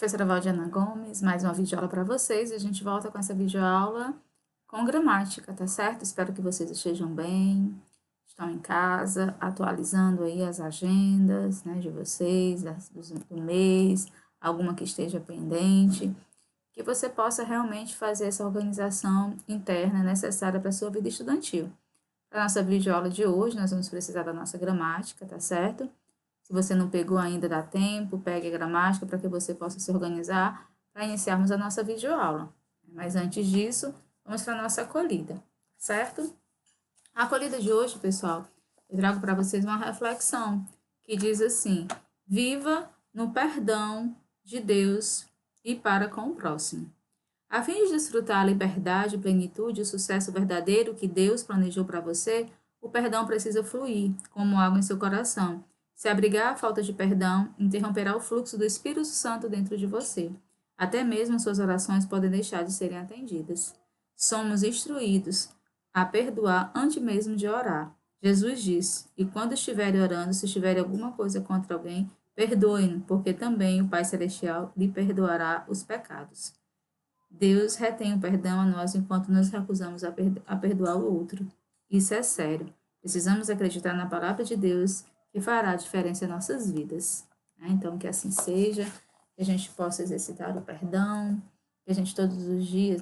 Professora Valdiana Gomes, mais uma videoaula para vocês e a gente volta com essa videoaula com gramática, tá certo? Espero que vocês estejam bem, estão em casa, atualizando aí as agendas, né, de vocês, do mês, alguma que esteja pendente, que você possa realmente fazer essa organização interna necessária para a sua vida estudantil. Para a nossa videoaula de hoje, nós vamos precisar da nossa gramática, tá certo? Se você não pegou ainda, dá tempo, pegue a gramática para que você possa se organizar para iniciarmos a nossa videoaula. Mas antes disso, vamos para a nossa acolhida, certo? A acolhida de hoje, pessoal, eu trago para vocês uma reflexão que diz assim: viva no perdão de Deus e para com o próximo. A fim de desfrutar a liberdade, plenitude e o sucesso verdadeiro que Deus planejou para você, o perdão precisa fluir como água em seu coração. Se abrigar a falta de perdão, interromperá o fluxo do Espírito Santo dentro de você. Até mesmo suas orações podem deixar de serem atendidas. Somos instruídos a perdoar antes mesmo de orar. Jesus disse: E quando estiverem orando, se tiverem alguma coisa contra alguém, perdoem-no, porque também o Pai Celestial lhe perdoará os pecados. Deus retém o perdão a nós enquanto nos recusamos a perdoar o outro. Isso é sério. Precisamos acreditar na palavra de Deus que fará a diferença em nossas vidas. Então, que assim seja, que a gente possa exercitar o perdão, que a gente todos os dias,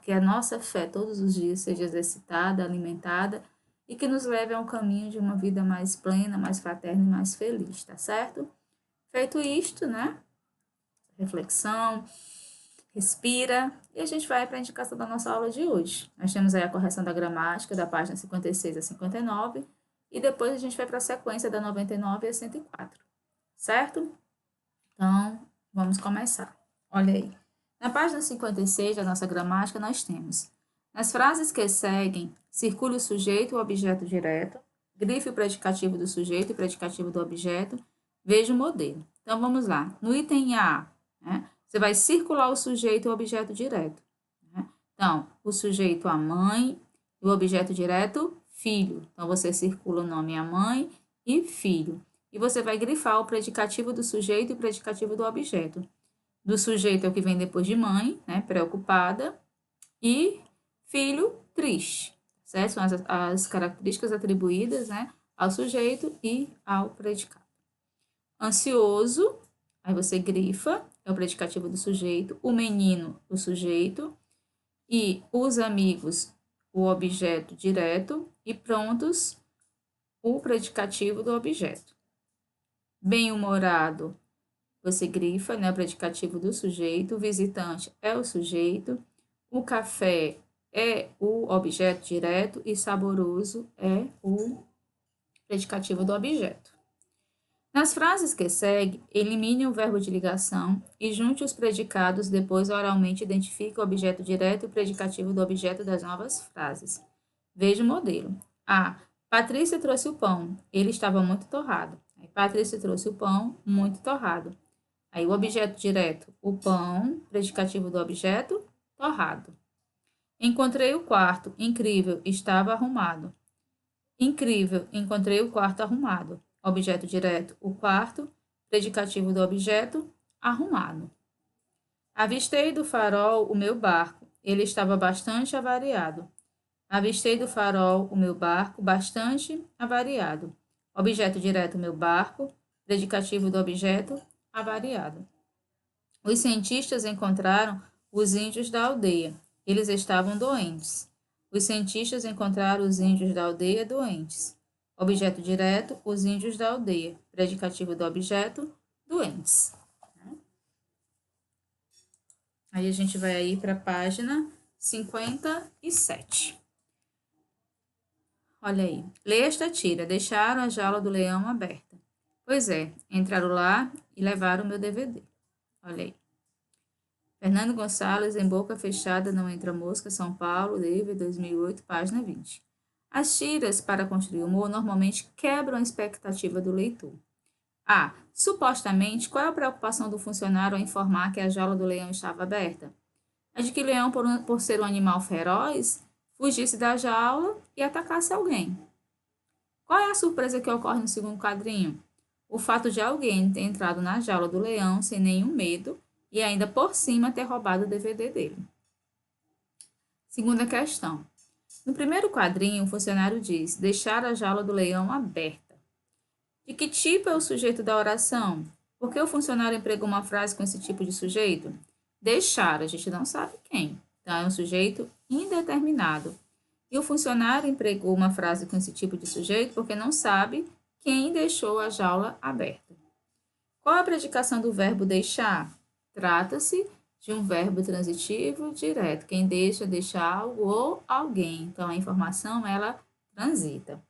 que a nossa fé todos os dias seja exercitada, alimentada e que nos leve a um caminho de uma vida mais plena, mais fraterna e mais feliz, tá certo? Feito isto, né? Reflexão, respira e a gente vai para a indicação da nossa aula de hoje. Nós temos aí a correção da gramática da página 56 a 59 e depois a gente vai para a sequência da 99 a 104, certo? Então, vamos começar. Olha aí. Na página 56 da nossa gramática nós temos: nas frases que seguem, circule o sujeito e o objeto direto, grife o predicativo do sujeito e o predicativo do objeto, veja o modelo. Então, vamos lá. No item A, né, você vai circular o sujeito e o objeto direto. Né? Então, o sujeito a mãe e o objeto direto, filho. Então, você circula o nome a mãe e filho. E você vai grifar o predicativo do sujeito e o predicativo do objeto. Do sujeito é o que vem depois de mãe, né, preocupada, e filho, triste. Certo? São as características atribuídas, né, ao sujeito e ao predicado. Ansioso, aí você grifa, é o predicativo do sujeito, o menino, o sujeito, e os amigos, o objeto direto, e prontos, o predicativo do objeto. Bem-humorado, você grifa, né, o predicativo do sujeito, o visitante é o sujeito, o café é o objeto direto e saboroso é o predicativo do objeto. Nas frases que seguem, elimine o verbo de ligação e junte os predicados, depois oralmente identifique o objeto direto e o predicativo do objeto das novas frases. Veja o modelo. A. Patrícia trouxe o pão. Ele estava muito torrado. Aí, Patrícia trouxe o pão muito torrado. Aí, o objeto direto, o pão, predicativo do objeto, torrado. Encontrei o quarto. Incrível, estava arrumado. Incrível, encontrei o quarto arrumado. Objeto direto, o quarto, predicativo do objeto, arrumado. Avistei do farol o meu barco. Ele estava bastante avariado. Avistei do farol o meu barco, bastante avariado. Objeto direto, meu barco, predicativo do objeto, avariado. Os cientistas encontraram os índios da aldeia. Eles estavam doentes. Os cientistas encontraram os índios da aldeia doentes. Objeto direto, os índios da aldeia. Predicativo do objeto, doentes. Aí a gente vai aí para a página 57. Olha aí. Leia esta tira. Deixaram a jaula do leão aberta. Pois é, entraram lá e levaram o meu DVD. Olha aí. Fernando Gonçalves, Em Boca Fechada Não Entra Mosca, São Paulo, livro 2008, página 20. As tiras para construir humor normalmente quebram a expectativa do leitor. A. Supostamente, qual é a preocupação do funcionário ao informar que a jaula do leão estava aberta? A de que o leão, por ser um animal feroz, fugisse da jaula e atacasse alguém. Qual é a surpresa que ocorre no segundo quadrinho? o fato de alguém ter entrado na jaula do leão sem nenhum medo e ainda por cima ter roubado o DVD dele. Segunda questão. No primeiro quadrinho, o funcionário diz: deixar a jaula do leão aberta. De que tipo é o sujeito da oração? Por que o funcionário empregou uma frase com esse tipo de sujeito? Deixar, a gente não sabe quem. Então, é um sujeito indeterminado. E o funcionário empregou uma frase com esse tipo de sujeito porque não sabe quem deixou a jaula aberta. Qual a predicação do verbo deixar? Trata-se de um verbo transitivo direto. Quem deixa algo ou alguém. Então, a informação, ela transita.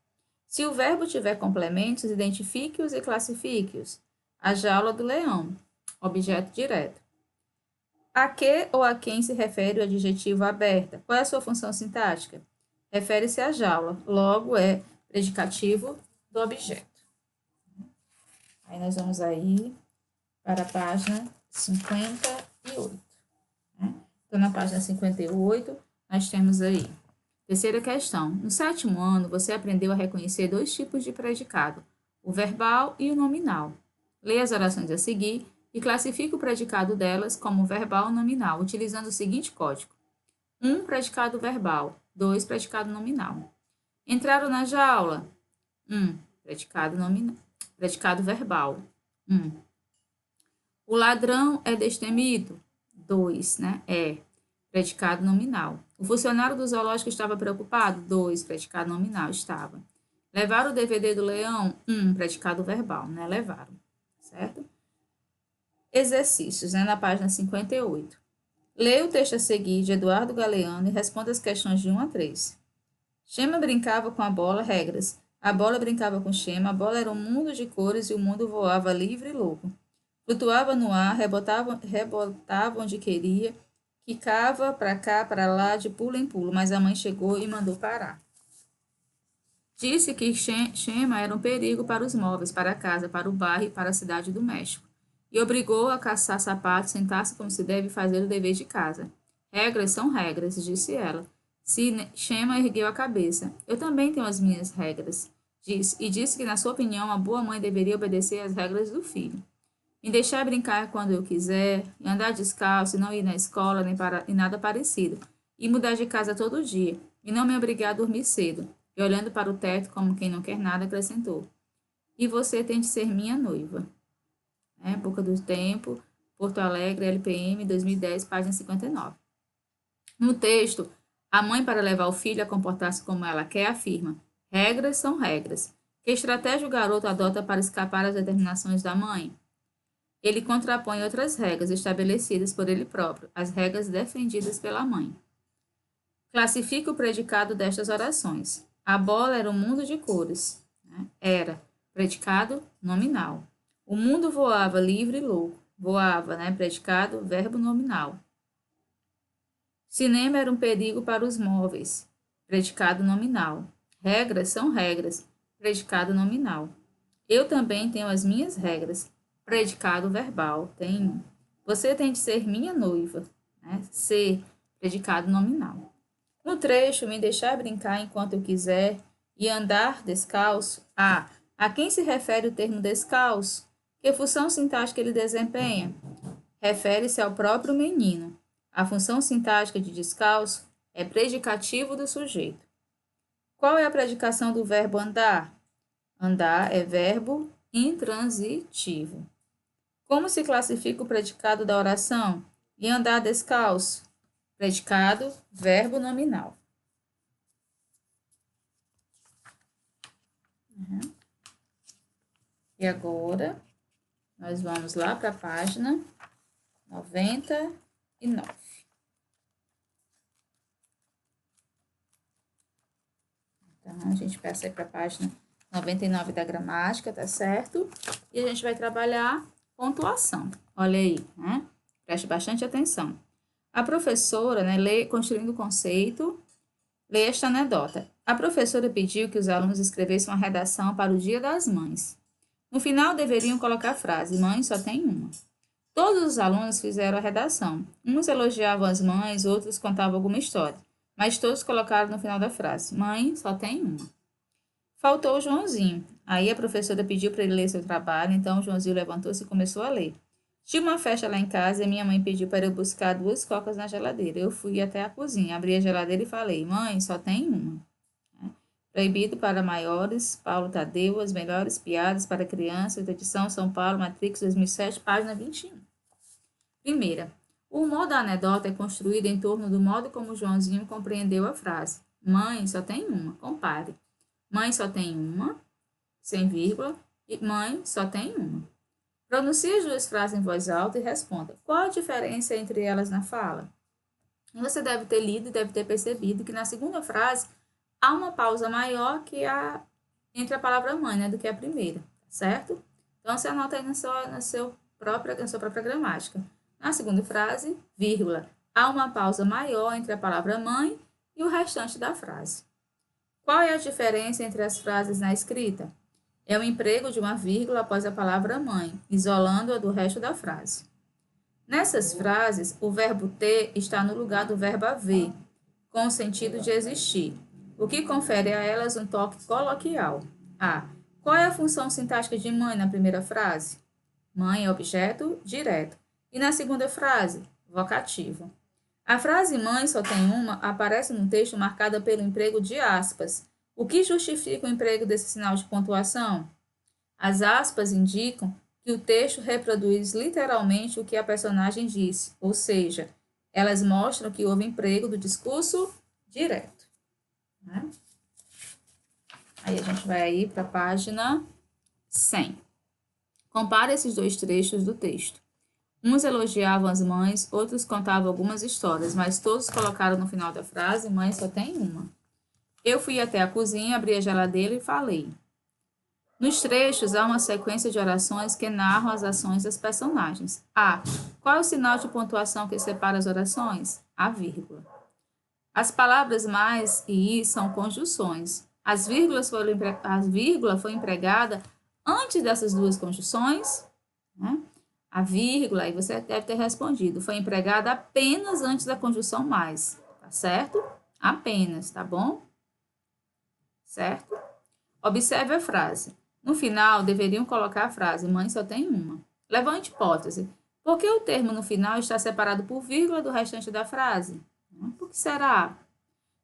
Se o verbo tiver complementos, identifique-os e classifique-os. A jaula do leão, objeto direto. A que ou a quem se refere o adjetivo aberta? Qual é a sua função sintática? Refere-se à jaula, logo é predicativo do objeto. Aí nós vamos aí para a página 58. Né? Então, na página 58, nós temos aí. Terceira questão. No 7º ano, você aprendeu a reconhecer 2 tipos de predicado, o verbal e o nominal. Leia as orações a seguir e classifique o predicado delas como verbal ou nominal, utilizando o seguinte código. 1, predicado verbal. 2, predicado nominal. Entraram na jaula? 1, predicado nominal. Predicado verbal. 1. O ladrão é destemido? 2, né? É. Predicado nominal. O funcionário do zoológico estava preocupado? 2, predicado nominal, estava. Levaram o DVD do leão? 1, predicado verbal, né? Levaram, certo? Exercícios, né? Na página 58. Leia o texto a seguir de Eduardo Galeano e responda as questões de 1 a 3. Chema brincava com a bola, regras. A bola brincava com Chema, a bola era um mundo de cores e o mundo voava livre e louco. Flutuava no ar, rebotava onde queria, quicava para cá, para lá, de pulo em pulo, mas a mãe chegou e mandou parar. Disse que Chema era um perigo para os móveis, para a casa, para o bairro e para a cidade do México. E obrigou a caçar sapatos, sentar-se como se deve fazer o dever de casa. Regras são regras, disse ela. Chema ergueu a cabeça. Eu também tenho as minhas regras, disse que, na sua opinião, a boa mãe deveria obedecer às regras do filho. Me deixar brincar quando eu quiser, e andar descalço, e não ir na escola, nem nada parecido, e mudar de casa todo dia, e não me obrigar a dormir cedo. E olhando para o teto como quem não quer nada, acrescentou. E você tem de ser minha noiva. Boca do Tempo, Porto Alegre, LPM, 2010, página 59. No texto, a mãe, para levar o filho a comportar-se como ela quer, afirma: regras são regras. Que estratégia o garoto adota para escapar às determinações da mãe? Ele contrapõe outras regras estabelecidas por ele próprio, as regras defendidas pela mãe. Classifica o predicado destas orações. A bola era um mundo de cores. Era. Predicado nominal. O mundo voava livre e louco. Voava, predicado, verbo nominal. Cinema era um perigo para os móveis. Predicado nominal. Regras são regras. Predicado nominal. Eu também tenho as minhas regras. Predicado verbal. Tenho. Você tem de ser minha noiva. Ser. Predicado nominal. No trecho, me deixar brincar enquanto eu quiser e andar descalço. A quem se refere o termo descalço? Que função sintática ele desempenha? Refere-se ao próprio menino. A função sintática de descalço é predicativo do sujeito. Qual é a predicação do verbo andar? Andar é verbo intransitivo. Como se classifica o predicado da oração? E andar descalço? Predicado, verbo nominal. E agora, nós vamos lá para a página 99. Então, a gente passa aí para a página 99 da gramática, tá certo? E a gente vai trabalhar pontuação. Olha aí, Preste bastante atenção. A professora, lê, construindo o conceito, lê esta anedota. A professora pediu que os alunos escrevessem uma redação para o Dia das Mães. No final, deveriam colocar a frase: mãe só tem uma. Todos os alunos fizeram a redação. Uns elogiavam as mães, outros contavam alguma história. Mas todos colocaram no final da frase: mãe só tem uma. Faltou o Joãozinho. Aí a professora pediu para ele ler seu trabalho, então o Joãozinho levantou-se e começou a ler. Tinha uma festa lá em casa e minha mãe pediu para eu buscar 2 cocas na geladeira. Eu fui até a cozinha, abri a geladeira e falei: Mãe, só tem uma. Proibido para maiores, Paulo Tadeu, as melhores piadas para crianças, edição São Paulo, Matrix 2007, página 21. Primeira, o humor da anedota é construído em torno do modo como Joãozinho compreendeu a frase. Mãe, só tem uma. Compare. Mãe só tem uma, sem vírgula, e mãe só tem uma. Pronuncie as 2 frases em voz alta e responda. Qual a diferença entre elas na fala? Você deve ter lido e deve ter percebido que na segunda frase há uma pausa maior entre a palavra mãe, né, do que a primeira, certo? Então, você anota aí na sua própria gramática. Na segunda frase, vírgula, há uma pausa maior entre a palavra mãe e o restante da frase. Qual é a diferença entre as frases na escrita? É o emprego de uma vírgula após a palavra mãe, isolando-a do resto da frase. Nessas frases, o verbo ter está no lugar do verbo haver, com o sentido de existir, o que confere a elas um toque coloquial. A. Qual é a função sintática de mãe na primeira frase? Mãe é objeto direto. E na segunda frase, vocativo. A frase mãe só tem uma aparece no texto marcada pelo emprego de aspas. O que justifica o emprego desse sinal de pontuação? As aspas indicam que o texto reproduz literalmente o que a personagem disse, ou seja, elas mostram que houve emprego do discurso direto. Né? Aí a gente vai aí para a página 100. Compare esses 2 trechos do texto. Uns elogiavam as mães, outros contavam algumas histórias, mas todos colocaram no final da frase, mãe só tem uma. Eu fui até a cozinha, abri a geladeira e falei. Nos trechos, há uma sequência de orações que narram as ações das personagens. A. Qual é o sinal de pontuação que separa as orações? A vírgula. As palavras mais e i são conjunções. A vírgula foi empregada antes dessas 2 conjunções, né? A vírgula, aí você deve ter respondido, foi empregada apenas antes da conjunção mais, tá certo? Apenas, tá bom? Certo? Observe a frase. No final, deveriam colocar a frase, mãe só tem uma. Levante hipótese. Por que o termo no final está separado por vírgula do restante da frase? Por que será?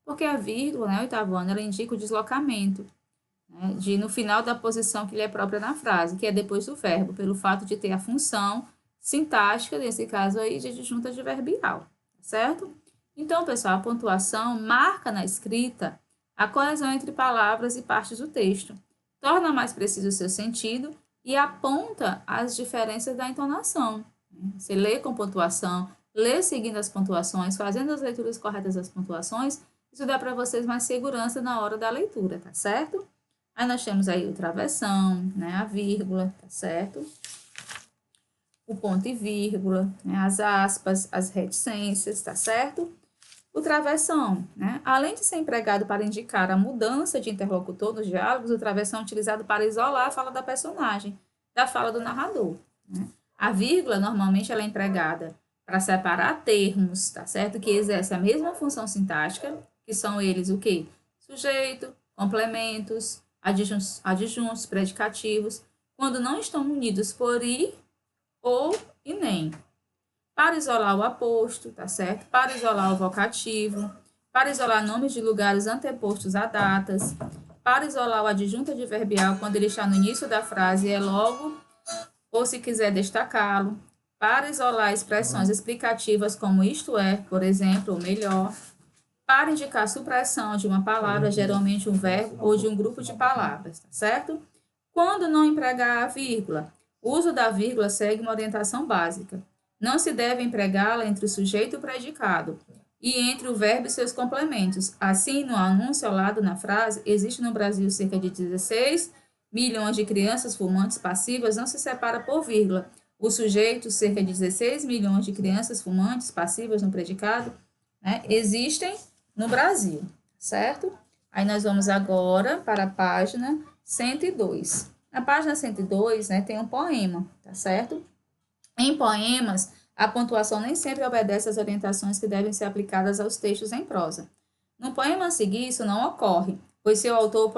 Porque a vírgula, né, 8º ano, ela indica o deslocamento, né, no final da posição que lhe é própria na frase, que é depois do verbo, pelo fato de ter a função sintática, nesse caso aí, de adjunta adverbial, certo? Então, pessoal, a pontuação marca na escrita a coesão entre palavras e partes do texto, torna mais preciso o seu sentido e aponta as diferenças da entonação. Você lê com pontuação, lê seguindo as pontuações, fazendo as leituras corretas das pontuações, isso dá para vocês mais segurança na hora da leitura, tá certo? Aí nós temos aí o travessão, né, a vírgula, tá certo? O ponto e vírgula, né, as aspas, as reticências, tá certo? O travessão, né? Além de ser empregado para indicar a mudança de interlocutor nos diálogos, o travessão é utilizado para isolar a fala da personagem, da fala do narrador. Né? A vírgula, normalmente, ela é empregada para separar termos, tá certo? Que exercem a mesma função sintática, que são eles o quê? Sujeito, complementos, adjuntos, predicativos, quando não estão unidos por i ou e nem. Para isolar o aposto, tá certo? Para isolar o vocativo, para isolar nomes de lugares antepostos a datas, para isolar o adjunto adverbial quando ele está no início da frase e é logo, ou se quiser destacá-lo, para isolar expressões explicativas como isto é, por exemplo, ou melhor, para indicar supressão de uma palavra, geralmente um verbo ou de um grupo de palavras, tá certo? Quando não empregar a vírgula, o uso da vírgula segue uma orientação básica. Não se deve empregá-la entre o sujeito e o predicado, e entre o verbo e seus complementos. Assim, no anúncio ao lado na frase, existe no Brasil cerca de 16 milhões de crianças fumantes passivas, não se separa por vírgula. O sujeito, cerca de 16 milhões de crianças fumantes passivas no predicado, né, existem no Brasil, certo? Aí nós vamos agora para a página 102. Na página 102, né, tem um poema, tá certo? Em poemas, a pontuação nem sempre obedece às orientações que devem ser aplicadas aos textos em prosa. No poema a seguir, isso não ocorre. pois seu autor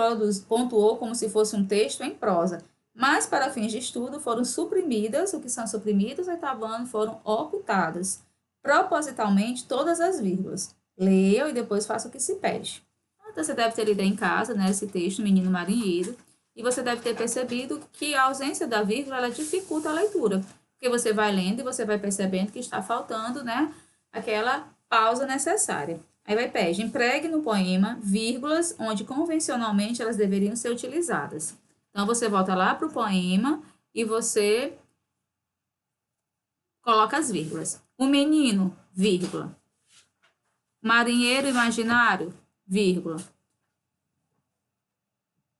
pontuou como se fosse um texto em prosa. Mas, para fins de estudo, foram suprimidas, o que são suprimidas, oitavo ano, foram ocultadas, propositalmente, todas as vírgulas. Leiam e depois faça o que se pede. Então, você deve ter lido em casa, né, esse texto, Menino Marinheiro, e você deve ter percebido que a ausência da vírgula, ela dificulta a leitura, porque você vai lendo e você vai percebendo que está faltando, né, aquela pausa necessária. Aí vai pede, empregue no poema vírgulas onde convencionalmente elas deveriam ser utilizadas. Então, você volta lá para o poema e você coloca as vírgulas. O menino, vírgula. Marinheiro imaginário, vírgula.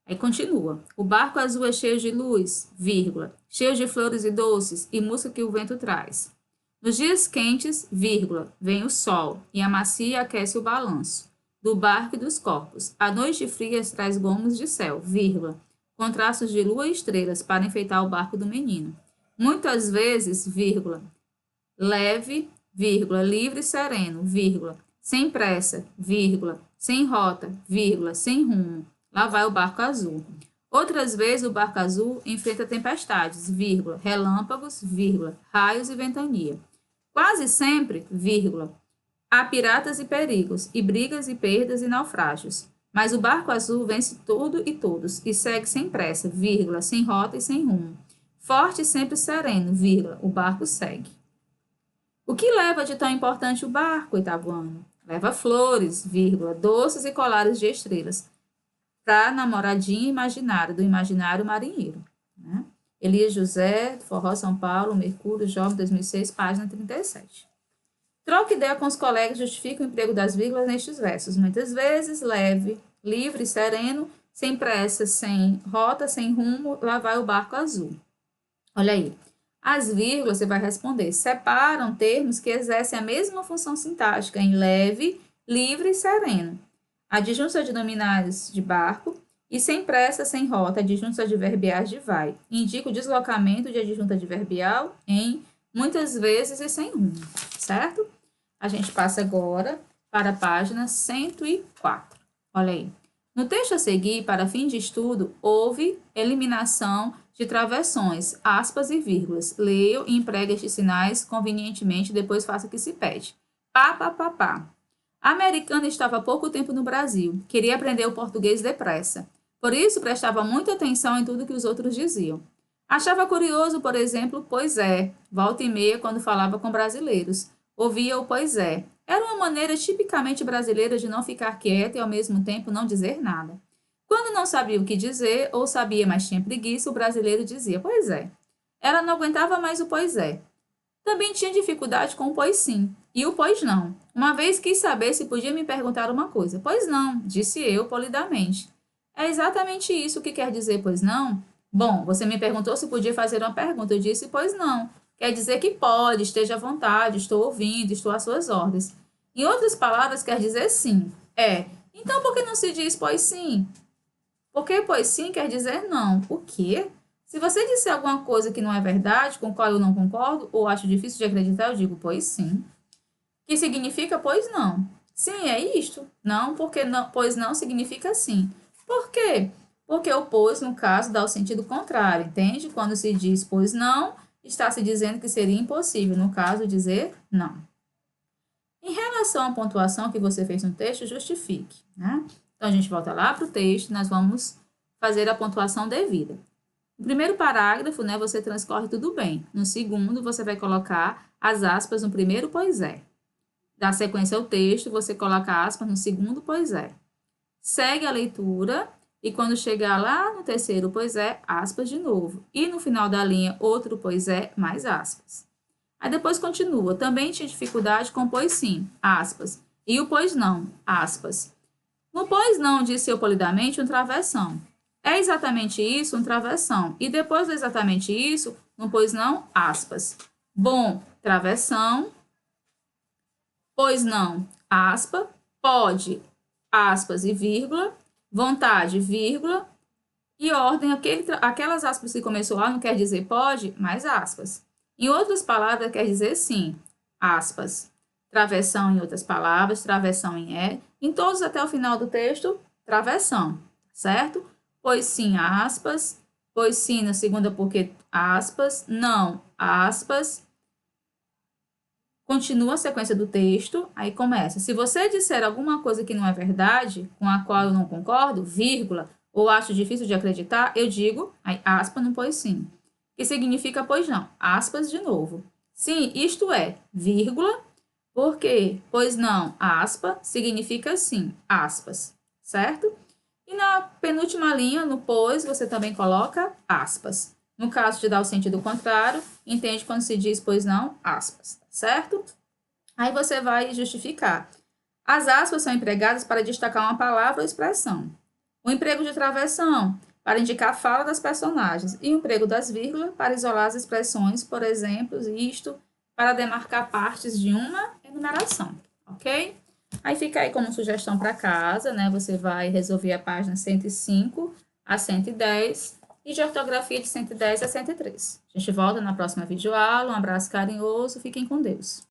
Aí continua. O barco azul é cheio de luz, vírgula. Cheio de flores e doces e música que o vento traz. Nos dias quentes, vírgula, vem o sol e a macia aquece o balanço do barco e dos corpos. A noite fria traz gomos de céu, vírgula, com traços de lua e estrelas para enfeitar o barco do menino. Muitas vezes, vírgula, leve, vírgula, livre e sereno, vírgula, sem pressa, vírgula, sem rota, vírgula, sem rumo. Lá vai o barco azul. Outras vezes o barco azul enfrenta tempestades, vírgula, relâmpagos, vírgula, raios e ventania. Quase sempre, vírgula, há piratas e perigos, e brigas e perdas e naufrágios. Mas o barco azul vence tudo e todos, e segue sem pressa, vírgula, sem rota e sem rumo. Forte e sempre sereno, vírgula, o barco segue. O que leva de tão importante o barco, oitavo ano? Leva flores, vírgula, doces e colares de estrelas, para a namoradinha imaginária, do imaginário marinheiro. Né? Elias José, Forró São Paulo, Mercúrio, Jovem, 2006, página 37. Troca ideia com os colegas, justifica o emprego das vírgulas nestes versos. Muitas vezes, leve, livre, sereno, sem pressa, sem rota, sem rumo, lá vai o barco azul. Olha aí. As vírgulas, você vai responder, separam termos que exercem a mesma função sintática em leve, livre e sereno. Adjuntos adnominais de barco e sem pressa, sem rota, adjuntos adverbiais de vai. Indica o deslocamento de adjunto adverbial em muitas vezes e sem rumo, certo? A gente passa agora para a página 104. Olha aí. No texto a seguir, para fim de estudo, houve eliminação de travessões, aspas e vírgulas. Leia e empregue estes sinais convenientemente, depois faça o que se pede. Pá, pá, pá, pá. A americana estava há pouco tempo no Brasil, queria aprender o português depressa. Por isso, prestava muita atenção em tudo que os outros diziam. Achava curioso, por exemplo, pois é, volta e meia quando falava com brasileiros. Ouvia o pois é. Era uma maneira tipicamente brasileira de não ficar quieta e ao mesmo tempo não dizer nada. Quando não sabia o que dizer, ou sabia, mas tinha preguiça, o brasileiro dizia pois é. Ela não aguentava mais o pois é. Também tinha dificuldade com o pois sim e o pois não. Uma vez quis saber se podia me perguntar uma coisa. Pois não, disse eu polidamente. É exatamente isso que quer dizer pois não? Bom, você me perguntou se podia fazer uma pergunta. Eu disse pois não. Quer dizer que pode, esteja à vontade, estou ouvindo, estou às suas ordens. Em outras palavras, quer dizer sim. Então por que não se diz pois sim? Porque pois sim quer dizer não. O quê? Se você disser alguma coisa que não é verdade, com qual eu não concordo, ou acho difícil de acreditar, eu digo pois sim. Que significa pois não. Sim, é isto. Não, porque não, pois não significa sim. Por quê? Porque o pois, no caso, dá o sentido contrário, entende? Quando se diz pois não, está se dizendo que seria impossível, no caso, dizer não. Em relação à pontuação que você fez no texto, justifique. Né? Então, a gente volta lá para o texto, nós vamos fazer a pontuação devida. No primeiro parágrafo, né, você transcorre tudo bem. No segundo, você vai colocar as aspas no primeiro pois é. Dá sequência ao texto, você coloca aspas no segundo pois é. Segue a leitura e quando chegar lá no terceiro pois é, aspas de novo. E no final da linha, outro pois é, mais aspas. Aí depois continua. Também tinha dificuldade com pois sim, aspas. E o pois não, aspas. No pois não, disse eu polidamente, um travessão. É exatamente isso, um travessão. E depois do exatamente isso, no pois não, aspas. Bom, travessão. Pois não, aspa. Pode, aspas e vírgula. Vontade, vírgula. E ordem, aquelas aspas que começou lá não quer dizer pode, mais aspas. Em outras palavras, quer dizer sim, aspas. Travessão em outras palavras, travessão em é. Em todos até o final do texto, travessão, certo? Pois sim, aspas. Pois sim, na segunda porque, aspas. Não, aspas. Continua a sequência do texto, aí começa. Se você disser alguma coisa que não é verdade, com a qual eu não concordo, vírgula, ou acho difícil de acreditar, eu digo, aí aspas no pois sim. Que significa pois não, aspas de novo. Sim, isto é, vírgula, porque pois não, aspa, significa sim, aspas, certo? E na penúltima linha, no pois, você também coloca aspas. No caso de dar o sentido contrário, entende quando se diz pois não, aspas, certo? Aí você vai justificar. As aspas são empregadas para destacar uma palavra ou expressão. O emprego de travessão, para indicar a fala das personagens. E o emprego das vírgulas, para isolar as expressões, por exemplo, isto, para demarcar partes de uma enumeração, ok? Aí fica aí como sugestão para casa, né? Você vai resolver a página 105 a 110 e de ortografia de 110 a 103. A gente volta na próxima videoaula. Um abraço carinhoso, fiquem com Deus.